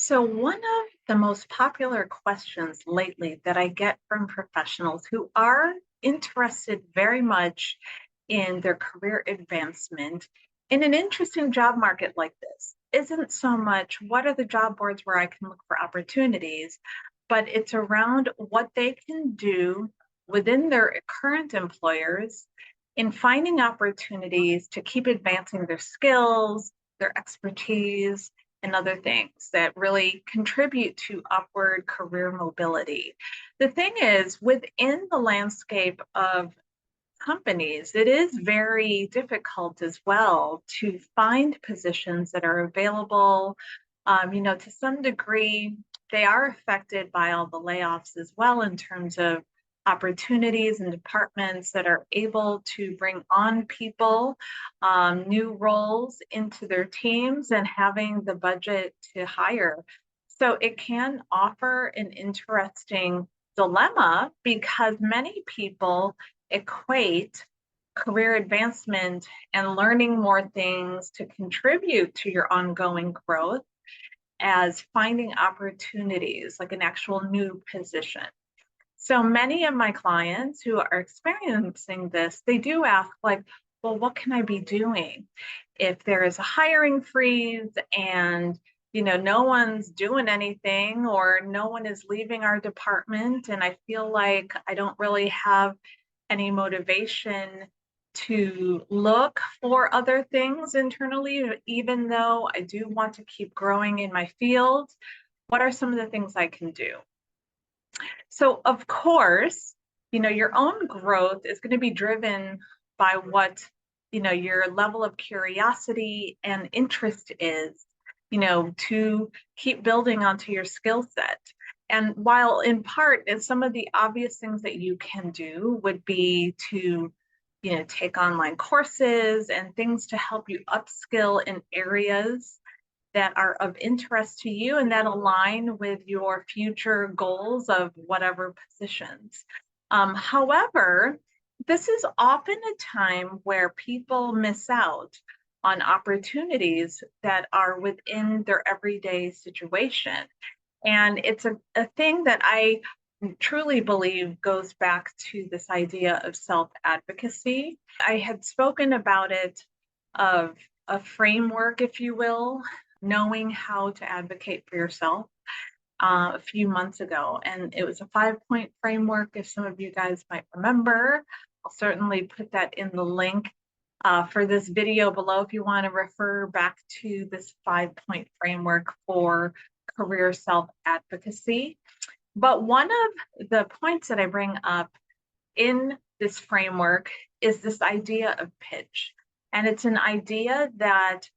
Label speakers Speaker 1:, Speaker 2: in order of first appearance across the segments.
Speaker 1: So, one of the most popular questions lately that I get from professionals who are interested very much in their career advancement in an interesting job market like this isn't so much what are the job boards where I can look for opportunities, but it's around what they can do within their current employers in finding opportunities to keep advancing their skills, their expertise, and other things that really contribute to upward career mobility. The thing is, within the landscape of companies, it is very difficult as well to find positions that are available. To some degree, they are affected by all the layoffs as well in terms of opportunities and departments that are able to bring on people, new roles into their teams, and having the budget to hire. So it can offer an interesting dilemma because many people equate career advancement and learning more things to contribute to your ongoing growth as finding opportunities, like an actual new position. So many of my clients who are experiencing this, they do ask, like, well, what can I be doing if there is a hiring freeze and no one's doing anything or no one is leaving our department and I feel like I don't really have any motivation to look for other things internally, even though I do want to keep growing in my field. What are some of the things I can do? So, of course, your own growth is going to be driven by what, your level of curiosity and interest is, to keep building onto your skill set. And while in part, and some of the obvious things that you can do would be to, take online courses and things to help you upskill in areas that are of interest to you and that align with your future goals of whatever positions. However, this is often a time where people miss out on opportunities that are within their everyday situation. And it's a thing that I truly believe goes back to this idea of self advocacy. I had spoken about it of a framework, if you will, knowing how to advocate for yourself a few months ago. And it was a 5 point framework, if some of you guys might remember. I'll certainly put that in the link for this video below if you want to refer back to this 5 point framework for career self advocacy. But one of the points that I bring up in this framework is this idea of pitch. And it's an idea that,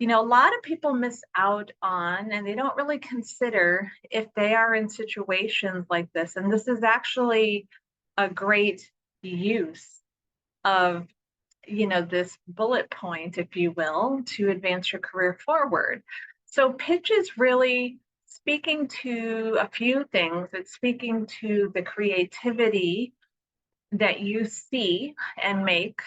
Speaker 1: a lot of people miss out on, and they don't really consider if they are in situations like this. And this is actually a great use of, this bullet point, if you will, to advance your career forward. So pitch is really speaking to a few things. It's speaking to the creativity that you see and make.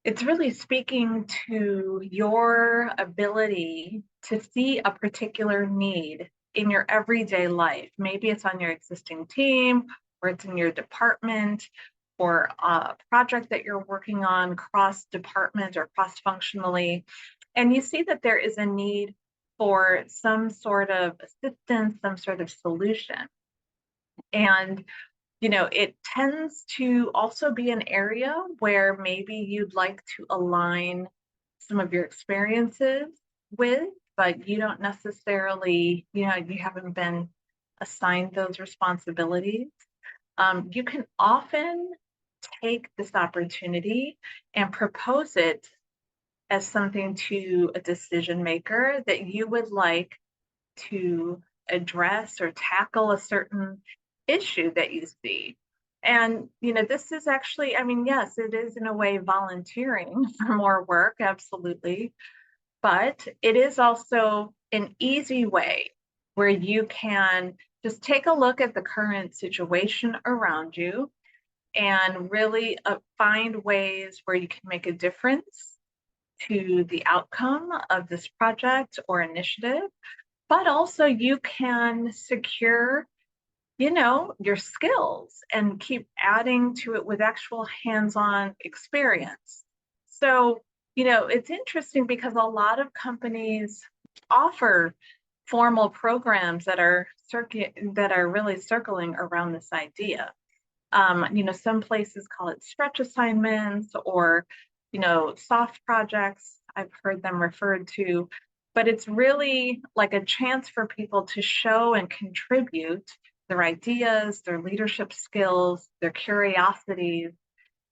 Speaker 1: It's really speaking to your ability to see a particular need in your everyday life. Maybe it's on your existing team, or it's in your department, or a project that you're working on cross department or cross functionally. And you see that there is a need for some sort of assistance, some sort of solution. And it tends to also be an area where maybe you'd like to align some of your experiences with, but you don't necessarily, you haven't been assigned those responsibilities. You can often take this opportunity and propose it as something to a decision maker that you would like to address or tackle a certain issue that you see. And, this is actually, I mean, yes, it is in a way volunteering for more work, absolutely. But it is also an easy way where you can just take a look at the current situation around you and really find ways where you can make a difference to the outcome of this project or initiative, but also you can secure, your skills and keep adding to it with actual hands-on experience. So, it's interesting because a lot of companies offer formal programs that are really circling around this idea. Some places call it stretch assignments or, soft projects. I've heard them referred to, but it's really like a chance for people to show and contribute their ideas, their leadership skills, their curiosities,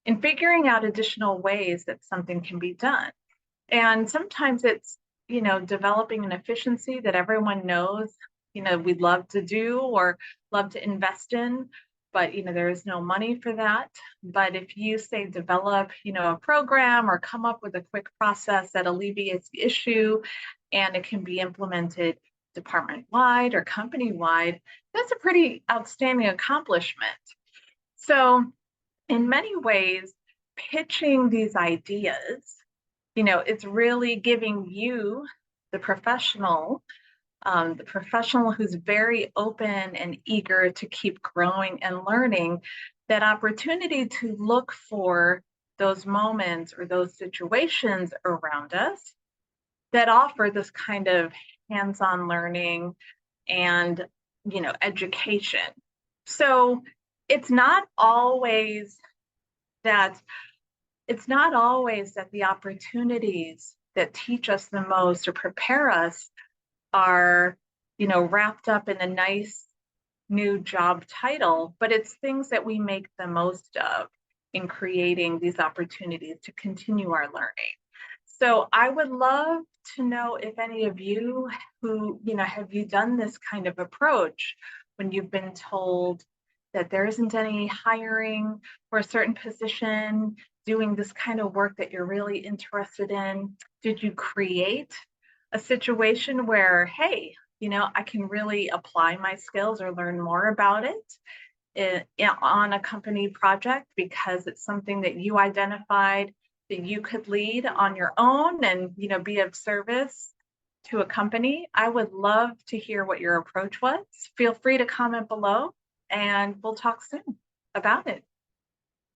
Speaker 1: in figuring out additional ways that something can be done. And sometimes it's, developing an efficiency that everyone knows, we'd love to do or love to invest in, but, there is no money for that. But if you say develop, a program or come up with a quick process that alleviates the issue and it can be implemented department wide or company wide, that's a pretty outstanding accomplishment. So, in many ways, pitching these ideas, it's really giving you, the professional who's very open and eager to keep growing and learning, that opportunity to look for those moments or those situations around us that offer this kind of hands-on learning and, education. So it's not always that the opportunities that teach us the most or prepare us are, wrapped up in a nice new job title, but it's things that we make the most of in creating these opportunities to continue our learning. So I would love to know if any of you who, have you done this kind of approach when you've been told that there isn't any hiring for a certain position, doing this kind of work that you're really interested in? Did you create a situation where, hey, I can really apply my skills or learn more about it on a company project because it's something that you identified that you could lead on your own and, be of service to a company? I would love to hear what your approach was. Feel free to comment below and we'll talk soon about it.